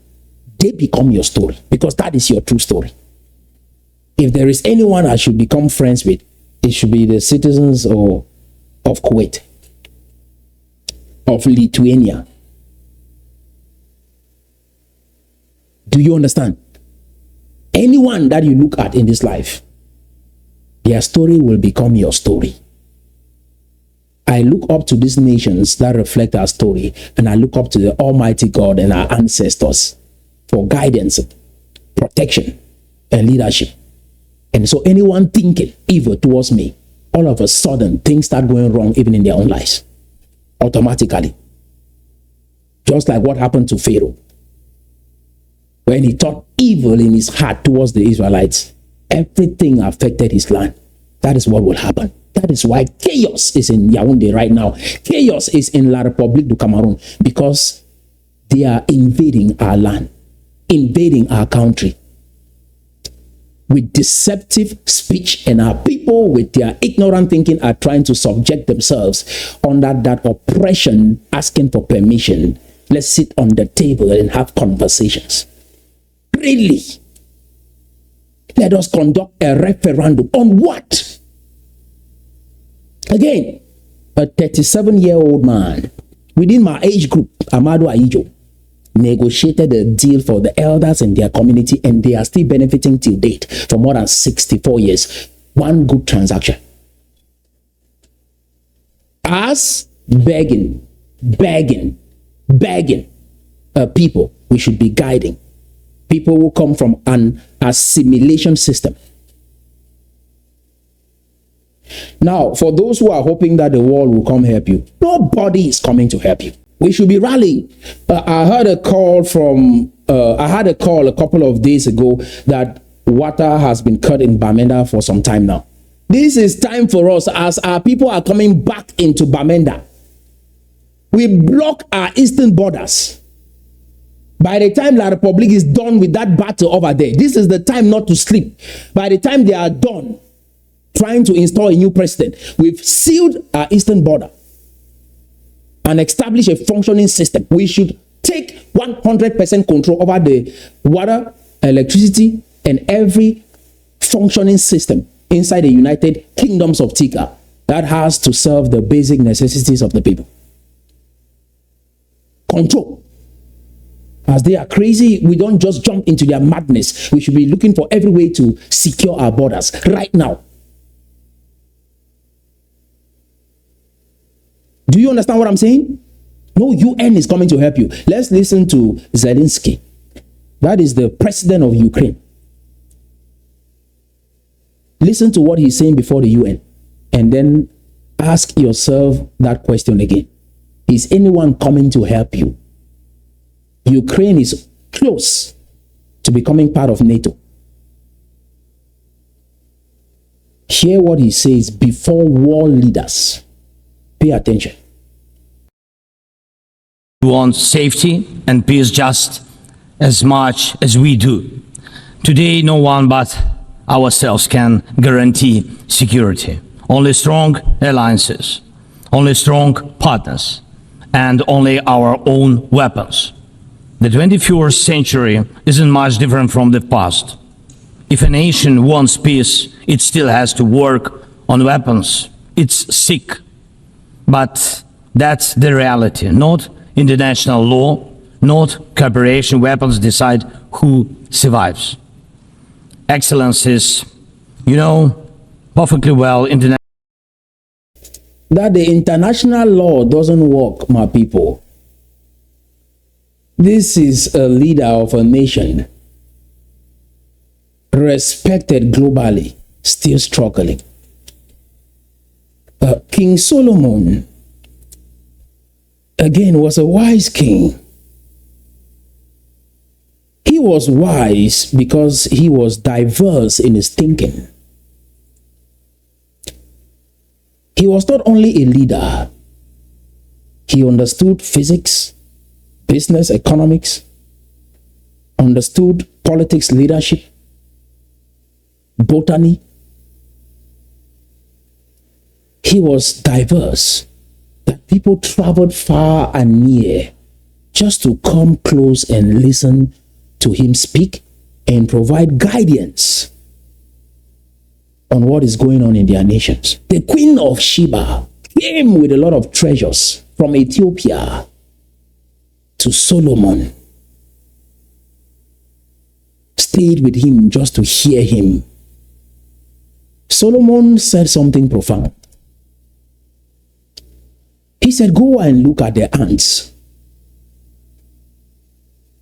they become your story, because that is your true story. If there is anyone I should become friends with, it should be the citizens of Kuwait, of Lithuania. Do you understand? Anyone that you look at in this life, their story will become your story. I look up to these nations that reflect our story, and I look up to the Almighty God and our ancestors for guidance, protection, and leadership. And so anyone thinking evil towards me, all of a sudden things start going wrong even in their own lives, automatically. Just like what happened to Pharaoh. When he thought evil in his heart towards the Israelites, everything affected his land. That is what will happen. That is why chaos is in Yaounde right now. Chaos is in La République du Cameroon, because they are invading our land, invading our country with deceptive speech, and our people with their ignorant thinking are trying to subject themselves under that oppression, asking for permission. Let's sit on the table and have conversations. Really? Let us conduct a referendum on what? Again, a 37-year-old man within my age group, Amado Aijo, negotiated a deal for the elders in their community, and they are still benefiting till date for more than 64 years. One good transaction. Us begging people we should be guiding. People who come from an assimilation system. Now, for those who are hoping that the world will come help you, nobody is coming to help you. We should be rallying. I heard a call from, I had a call a couple of days ago that water has been cut in Bamenda for some time now. This is time for us, as our people are coming back into Bamenda. We block our eastern borders. By the time La République is done with that battle over there, this is the time not to sleep. By the time they are done trying to install a new president, we've sealed our eastern border and establish a functioning system. We should take 100% control over the water, electricity, and every functioning system inside the United Kingdoms of Tikar that has to serve the basic necessities of the people. Control. As they are crazy, we don't just jump into their madness. We should be looking for every way to secure our borders right now. Do you understand what I'm saying? No UN is coming to help you. Let's listen to Zelensky. That is the president of Ukraine. Listen to what he's saying before the UN, and then ask yourself that question again. Is anyone coming to help you? Ukraine is close to becoming part of NATO. Hear what he says before world leaders. Pay attention. We want safety and peace just as much as we do. Today, no one but ourselves can guarantee security. Only strong alliances, only strong partners, and only our own weapons. The 21st century isn't much different from the past. If a nation wants peace, it still has to work on weapons. It's sick. But that's the reality. Not international law, not cooperation. Weapons decide who survives. Excellencies, you know perfectly well that the international law doesn't work, my people. This is a leader of a nation, respected globally, still struggling. King Solomon, again, was a wise king. He was wise because he was diverse in his thinking. He was not only a leader, he understood physics, business, economics, understood politics, leadership, botany. He was diverse, that people traveled far and near just to come close and listen to him speak and provide guidance on what is going on in their nations. The Queen of Sheba came with a lot of treasures from Ethiopia to Solomon. Stayed with him just to hear him. Solomon said something profound. He said, go and look at the ants.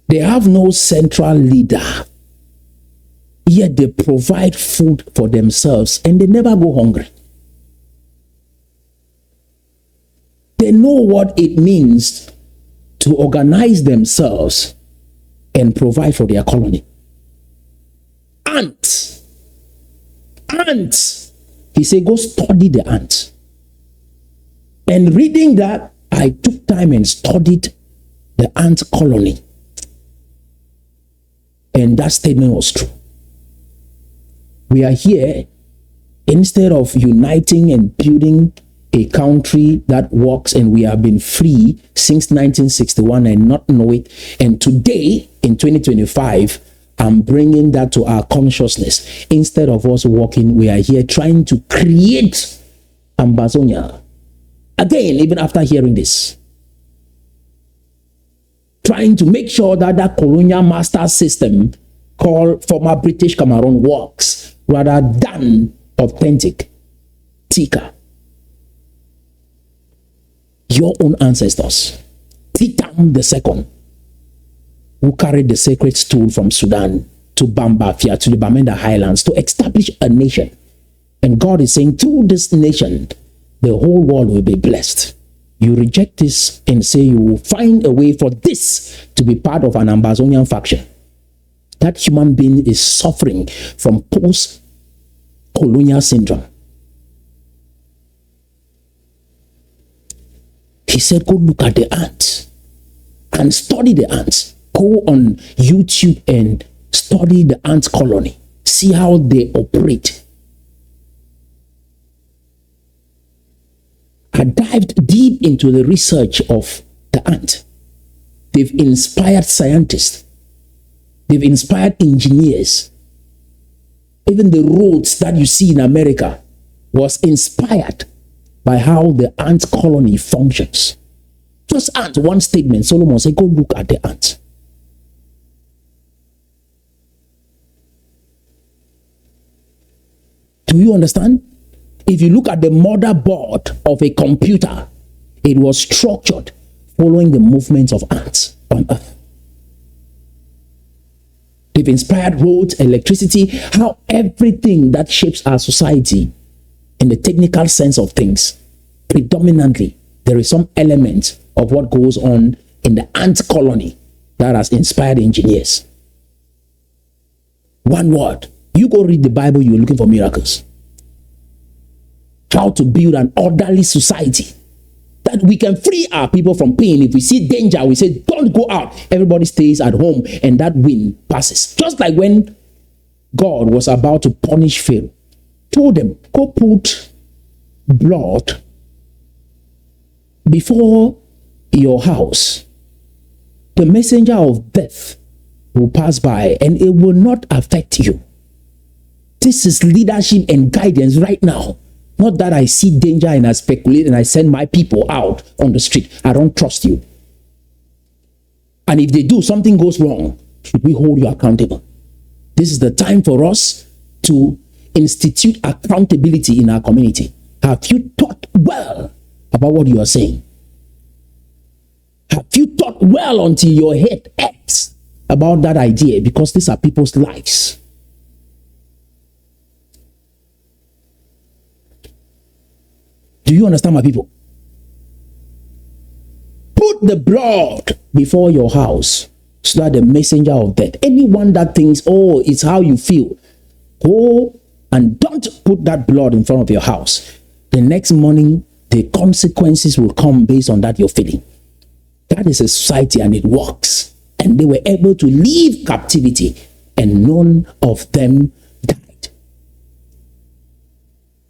They have no central leader, yet they provide food for themselves and they never go hungry. They know what it means to organize themselves and provide for their colony. Ants. Ants. He said, go study the ants. And reading that, I took time and studied the ant colony. And that statement was true. We are here, instead of uniting and building a country that works, and we have been free since 1961 and not know it. And today, in 2025, I'm bringing that to our consciousness. Instead of us working, we are here trying to create Ambazonia. Again, even after hearing this, trying to make sure that that colonial master system called former British Cameroon works rather than authentic Tikar. Your own ancestors, Tikar II, who carried the sacred stool from Sudan to Bamenda, to the Bamenda Highlands to establish a nation. And God is saying, through this nation, the whole world will be blessed. You reject this and say you will find a way for this to be part of an Ambazonian faction. That human being is suffering from post-colonial syndrome. He said, go look at the ants and study the ants. Go on YouTube and study the ant colony. See how they operate. I dived deep into the research of the ant. They've inspired scientists. They've inspired engineers. Even the roads that you see in America was inspired by how the ant colony functions. Just ant, one statement. Solomon said, go look at the ant. Do you understand? If you look at the motherboard of a computer, it was structured following the movements of ants on Earth. They've inspired roads, electricity, how everything that shapes our society in the technical sense of things, predominantly, there is some element of what goes on in the ant colony that has inspired engineers. One word. You go read the Bible, you're looking for miracles. How to build an orderly society that we can free our people from pain. If we see danger, we say, don't go out. Everybody stays at home and that wind passes. Just like when God was about to punish Pharaoh, told them, go put blood before your house. The messenger of death will pass by and it will not affect you. This is leadership and guidance right now. Not that I see danger and I speculate and I send my people out on the street. I don't trust you. And if they do, something goes wrong, should we hold you accountable? This is the time for us to institute accountability in our community. Have you thought well about what you are saying? Have you thought well until your head aches about that idea? Because these are people's lives. Do you understand, my people? Put the blood before your house so that the messenger of death, anyone that thinks, oh, it's how you feel, go and don't put that blood in front of your house. The next morning, the consequences will come based on that you're feeling. That is a society and it works. And they were able to leave captivity and none of them died.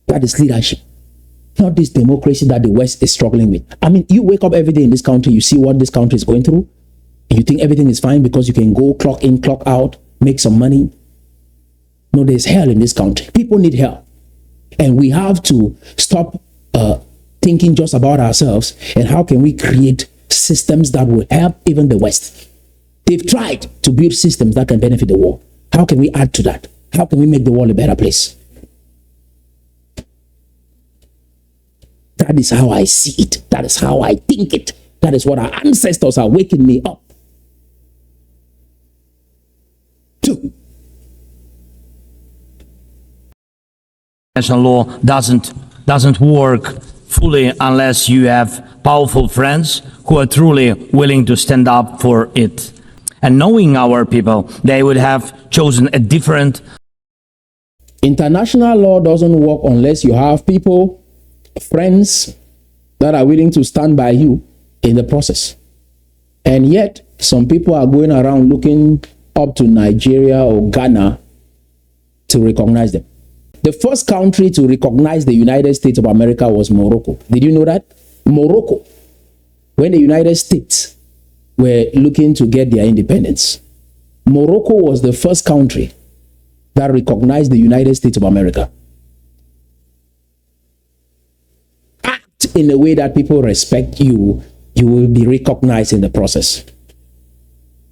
That is leadership. Not this democracy that the West is struggling with. I mean, you wake up every day in this country, you see what this country is going through, and you think everything is fine because you can go clock in, clock out, make some money. No, there's hell in this country. People need help. And we have to stop thinking just about ourselves and how can we create systems that will help even the West. They've tried to build systems that can benefit the world. How can we add to that? How can we make the world a better place? That is how I see it. That is how I think it. That is what our ancestors are waking me up to. International law doesn't work fully unless you have powerful friends who are truly willing to stand up for it. And knowing our people, they would have chosen a different. International law doesn't work unless you have people, friends that are willing to stand by you in the process. And yet, some people are going around looking up to Nigeria or Ghana to recognize them. The first country to recognize the United States of America was Morocco. Did you know that? Morocco, when the United States were looking to get their independence, Morocco was the first country that recognized the United States of America. Act in a way that people respect you, you will be recognized in the process.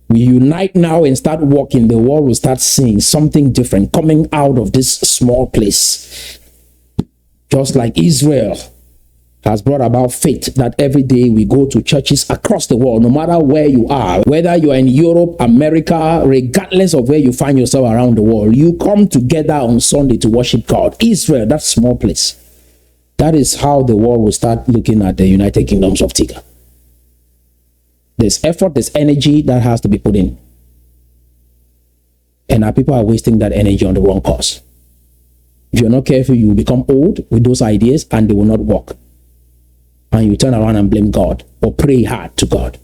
We unite now and start walking, the world will start seeing something different coming out of this small place. Just like Israel has brought about faith that every day we go to churches across the world, no matter where you are, whether you are in Europe, America, regardless of where you find yourself around the world, you come together on Sunday to worship God. Israel, that small place. That is how the world will start looking at the United Kingdoms of Tikar. There's effort, there's energy that has to be put in. And our people are wasting that energy on the wrong cause. If you're not careful, you will become old with those ideas and they will not work. And you turn around and blame God or pray hard to God.